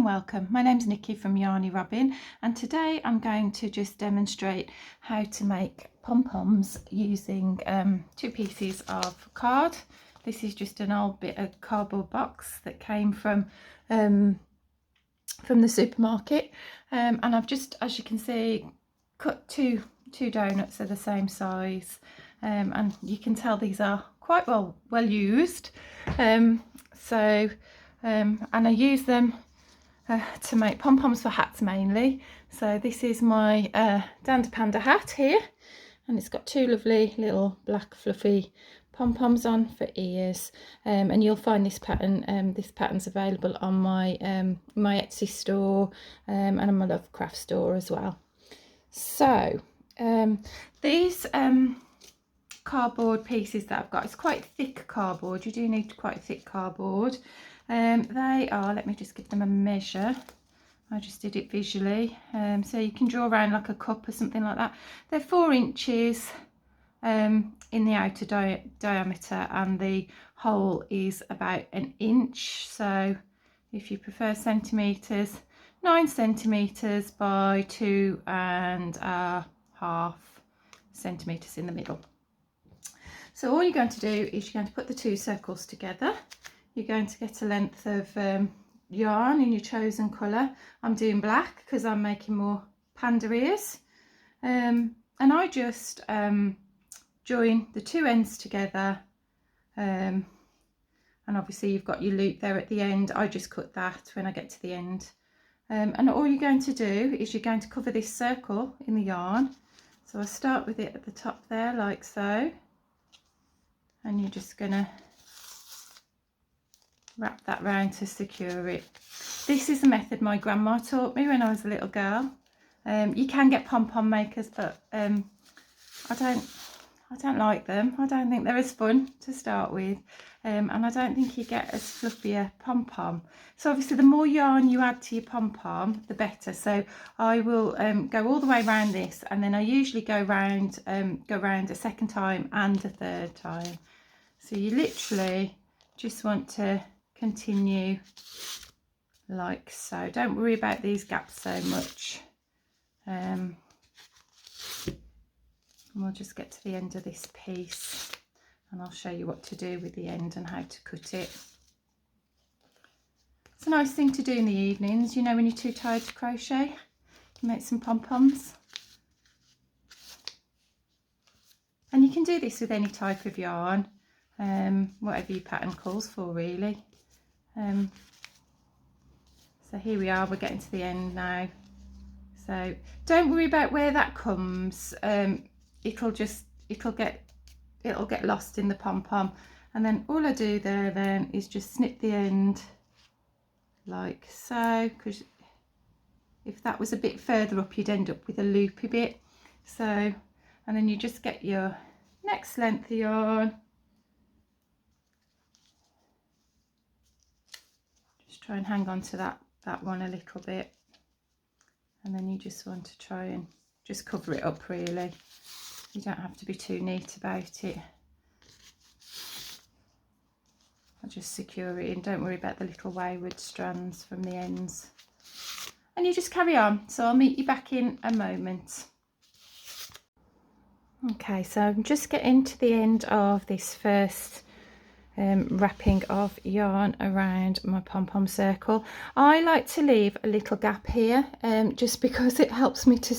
and welcome. My name's Nikki from Yarny Robin, and today I'm going to just demonstrate how to make pom-poms using two pieces of card. This is just an old bit of cardboard box that came from the supermarket, and I've just, as you can see, cut two donuts of the same size, and you can tell these are quite well used. And I use them to make pom-poms for hats mainly. So this is my Danda Panda hat here, and it's got two lovely little black fluffy pom-poms on for ears, and you'll find this pattern's available on my my Etsy store and on my Lovecraft store as well. So these cardboard pieces that I've got, it's quite thick cardboard. You do need quite thick cardboard. They are, let me just give them a measure. I just did it visually, so you can draw around like a cup or something like that. They're 4 inches in the outer diameter, and the hole is about 1 inch. So if you prefer centimetres, 9 centimetres by 2.5 centimetres in the middle. So all you're going to do is you're going to put the 2 circles together. You're going to get a length of yarn in your chosen colour. I'm doing black because I'm making more panda ears, and I just join the 2 ends together, and obviously you've got your loop there at the end. I just cut that when I get to the end, and all you're going to do is you're going to cover this circle in the yarn. So I start with it at the top there like so, and you're just going to wrap that round to secure it. This is a method my grandma taught me when I was a little girl. You can get pom-pom makers, but I don't like them. I don't think they're as fun to start with, and I don't think you get as fluffy a pom-pom. So obviously the more yarn you add to your pom-pom, the better. So I will go all the way around this, and then I usually go round a second time and a third time. So you literally just want to continue like so. Don't worry about these gaps so much, and we'll just get to the end of this piece and I'll show you what to do with the end and how to cut it. It's a nice thing to do in the evenings, you know, when you're too tired to crochet. Make some pom-poms, and you can do this with any type of yarn, whatever your pattern calls for really. So here we are, we're getting to the end now. So don't worry about where that comes. It'll get lost in the pom-pom, and then all I do there then is just snip the end like so, because if that was a bit further up you'd end up with a loopy bit. So, and then you just get your next length of yarn. Just try and hang on to that one a little bit, and then you just want to try and just cover it up really. You don't have to be too neat about it. I'll just secure it in, don't worry about the little wayward strands from the ends. And you just carry on. So I'll meet you back in a moment. Okay, so I'm just getting to the end of this first wrapping of yarn around my pom-pom circle. I like to leave a little gap here, just because it helps me to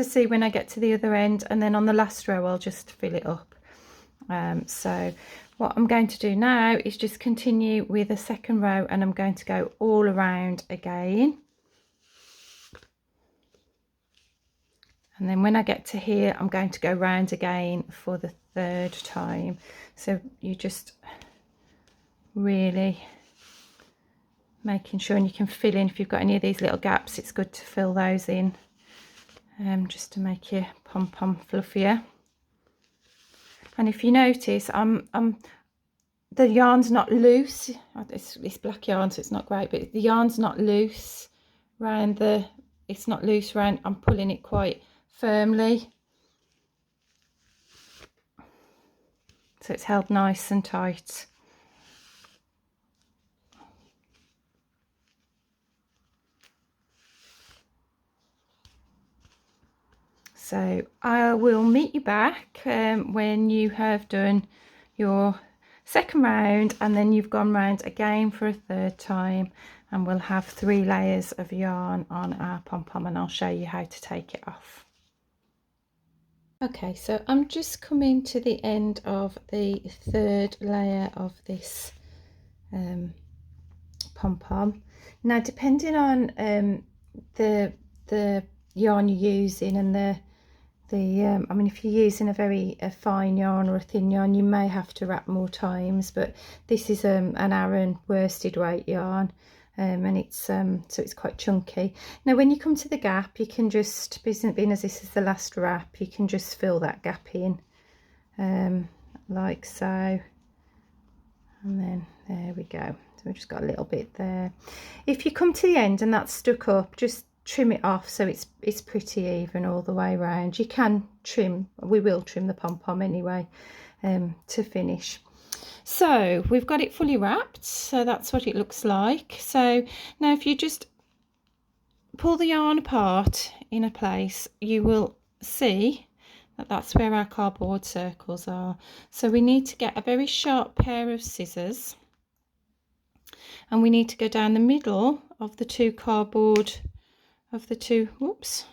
see when I get to the other end, and then on the last row I'll just fill it up. So what I'm going to do now is just continue with a second row, and I'm going to go all around again. And then when I get to here, I'm going to go round again for the 3rd time. So you just really making sure, and you can fill in if you've got any of these little gaps, it's good to fill those in, just to make your pom-pom fluffier. And if you notice, the yarn's not loose. It's black yarn, so it's not great, but the yarn's not loose round I'm pulling it quite firmly, so it's held nice and tight. So I will meet you back when you have done your second round, and then you've gone round again for a third time, and we'll have 3 layers of yarn on our pom-pom, and I'll show you how to take it off. Okay, so I'm just coming to the end of the third layer of this pom-pom. Now, depending on the yarn you're using and I mean, if you're using a fine yarn or a thin yarn, you may have to wrap more times, but this is an Aran worsted weight yarn, and it's so it's quite chunky. Now when you come to the gap, you can just, being as this is the last wrap, you can just fill that gap in like so, and then there we go. So we've just got a little bit there. If you come to the end and that's stuck up, just trim it off so it's pretty even all the way around. You can trim, we will trim the pom-pom anyway to finish. So we've got it fully wrapped, so that's what it looks like. So now if you just pull the yarn apart in a place, you will see that that's where our cardboard circles are. So we need to get a very sharp pair of scissors, and we need to go down the middle of the two cardboard circles,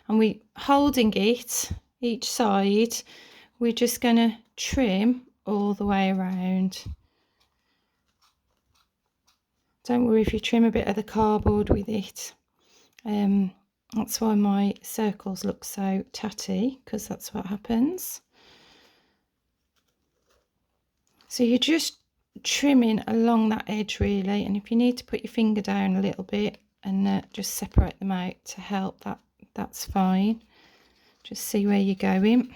and we holding it each side, we're just going to trim all the way around. Don't worry if you trim a bit of the cardboard with it. That's why my circles look so tatty, because that's what happens. So you're just trimming along that edge really, and if you need to put your finger down a little bit and just separate them out to help, that's fine. Just see where you're going.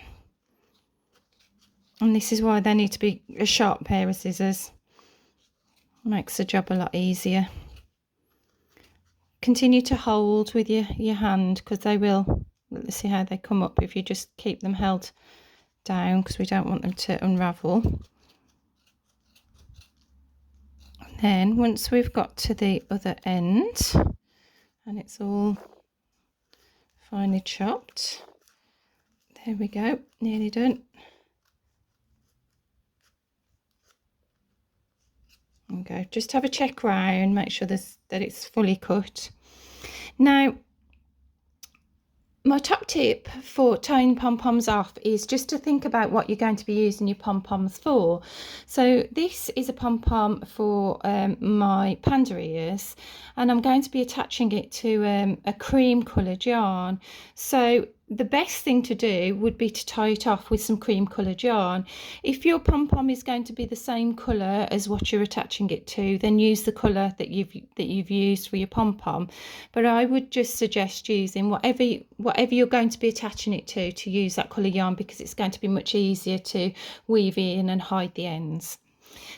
And this is why they need to be a sharp pair of scissors. Makes the job a lot easier. Continue to hold with your hand, because they will, let's see how they come up if you just keep them held down, because we don't want them to unravel. And then once we've got to the other end and it's all finely chopped, there we go, nearly done. Okay, just have a check round, make sure that it's fully cut. Now, my top tip for tying pom-poms off is just to think about what you're going to be using your pom-poms for. So this is a pom-pom for my panda ears, and I'm going to be attaching it to a cream coloured yarn. So the best thing to do would be to tie it off with some cream coloured yarn. If your pom-pom is going to be the same colour as what you're attaching it to, then use the colour that you've used for your pom-pom. But I would just suggest using whatever you're going to be attaching it to use that colour yarn, because it's going to be much easier to weave in and hide the ends.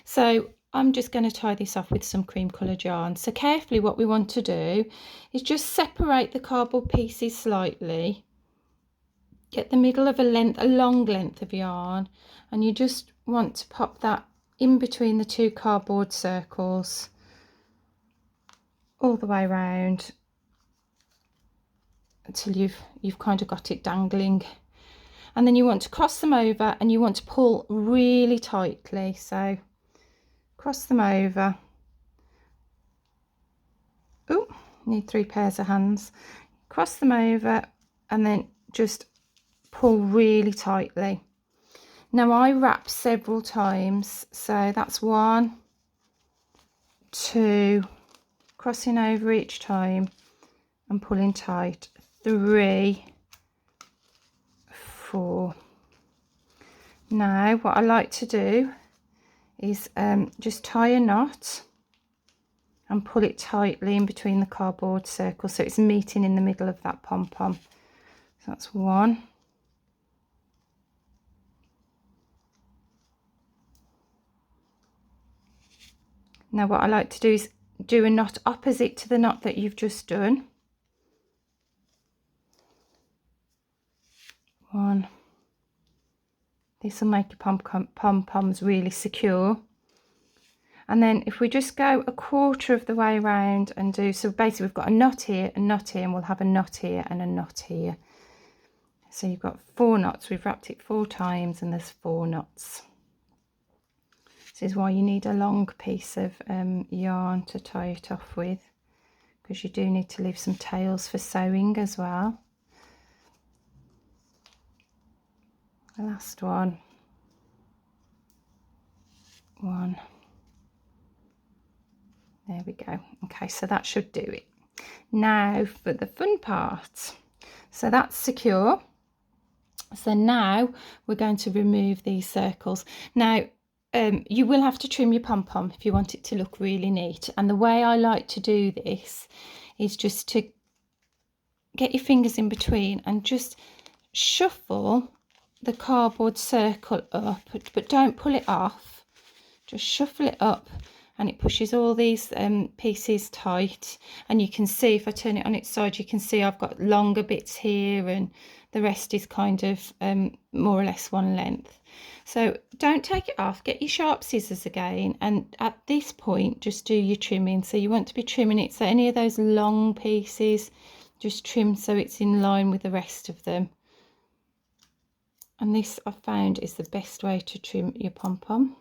So I'm just going to tie this off with some cream coloured yarn. So carefully, what we want to do is just separate the cardboard pieces slightly. Get the middle of a long length of yarn, and you just want to pop that in between the two cardboard circles all the way around until you've kind of got it dangling. And then you want to cross them over, and you want to pull really tightly. So cross them over. Oh, need 3 pairs of hands. Cross them over and then just pull really tightly. Now I wrap several times, so that's 1, 2, crossing over each time and pulling tight, 3, 4. Now what I like to do is just tie a knot and pull it tightly in between the cardboard circles, so it's meeting in the middle of that pom-pom. So that's 1. Now what I like to do is do a knot opposite to the knot that you've just done. 1. This will make your pom-poms really secure. And then if we just go a quarter of the way around and do, so basically we've got a knot here, and we'll have a knot here and a knot here. So you've got 4 knots. We've wrapped it 4 times and there's 4 knots. This is why you need a long piece of yarn to tie it off with, because you do need to leave some tails for sewing as well. The last one. 1. There we go. Okay, so that should do it. Now for the fun part. So that's secure. So now we're going to remove these circles. Now you will have to trim your pom-pom if you want it to look really neat. And the way I like to do this is just to get your fingers in between and just shuffle the cardboard circle up, but don't pull it off. Just shuffle it up, and it pushes all these pieces tight. And you can see, if I turn it on its side, you can see I've got longer bits here and the rest is kind of more or less one length. So don't take it off, get your sharp scissors again, and at this point just do your trimming. So you want to be trimming it, so any of those long pieces just trim so it's in line with the rest of them. And this I've found is the best way to trim your pom-pom.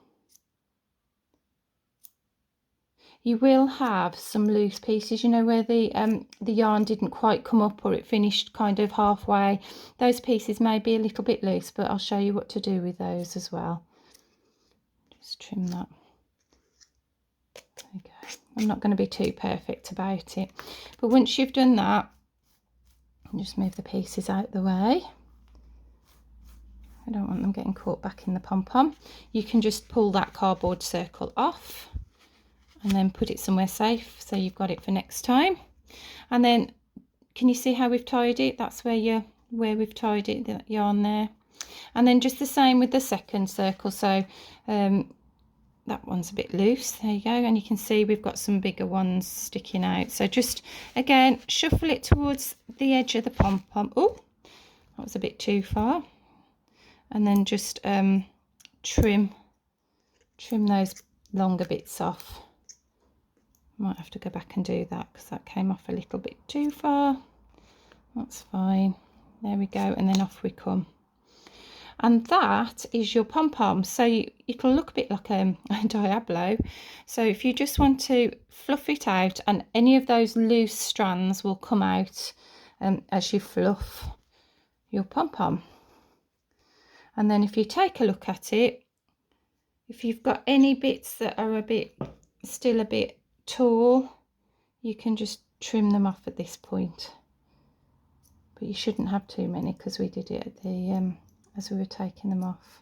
You will have some loose pieces, you know, where the yarn didn't quite come up, or it finished kind of halfway. Those pieces may be a little bit loose, but I'll show you what to do with those as well. Just trim that. There you go. I'm not going to be too perfect about it, but once you've done that, just move the pieces out the way. I don't want them getting caught back in the pom-pom. You can just pull that cardboard circle off and then put it somewhere safe, so you've got it for next time. And then can you see how we've tied it? That's where we've tied it, the yarn there. And then just the same with the second circle. So that one's a bit loose, there you go, and you can see we've got some bigger ones sticking out. So just again shuffle it towards the edge of the pom-pom. Oh, that was a bit too far. And then just trim those longer bits off. Might have to go back and do that because that came off a little bit too far. That's fine. There we go, and then off we come. And that is your pom-pom. So it'll look a bit like a Diablo. So if you just want to fluff it out, and any of those loose strands will come out as you fluff your pom-pom. And then if you take a look at it, if you've got any bits that are still a bit tall, you can just trim them off at this point. But you shouldn't have too many, because we did it at the as we were taking them off.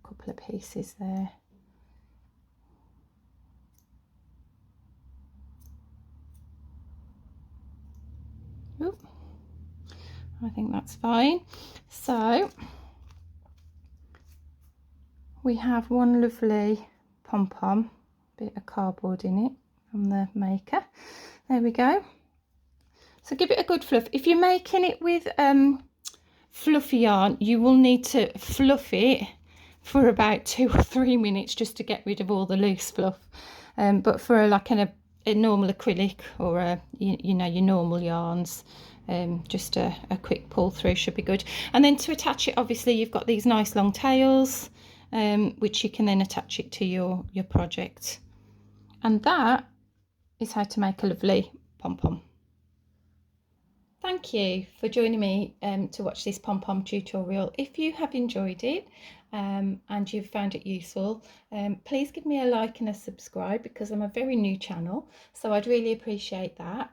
A couple of pieces there. Ooh, I think that's fine. So we have one lovely pom-pom, bit of cardboard in it from the maker. There we go. So give it a good fluff. If you're making it with fluffy yarn, you will need to fluff it for about 2 or 3 minutes just to get rid of all the loose fluff. But for a normal acrylic, or you know, your normal yarns, just a quick pull through should be good. And then to attach it, obviously you've got these nice long tails, which you can then attach it to your project. And that is how to make a lovely pom-pom. Thank you for joining me to watch this pom-pom tutorial. If you have enjoyed it and you've found it useful, please give me a like and a subscribe, because I'm a very new channel, so I'd really appreciate that.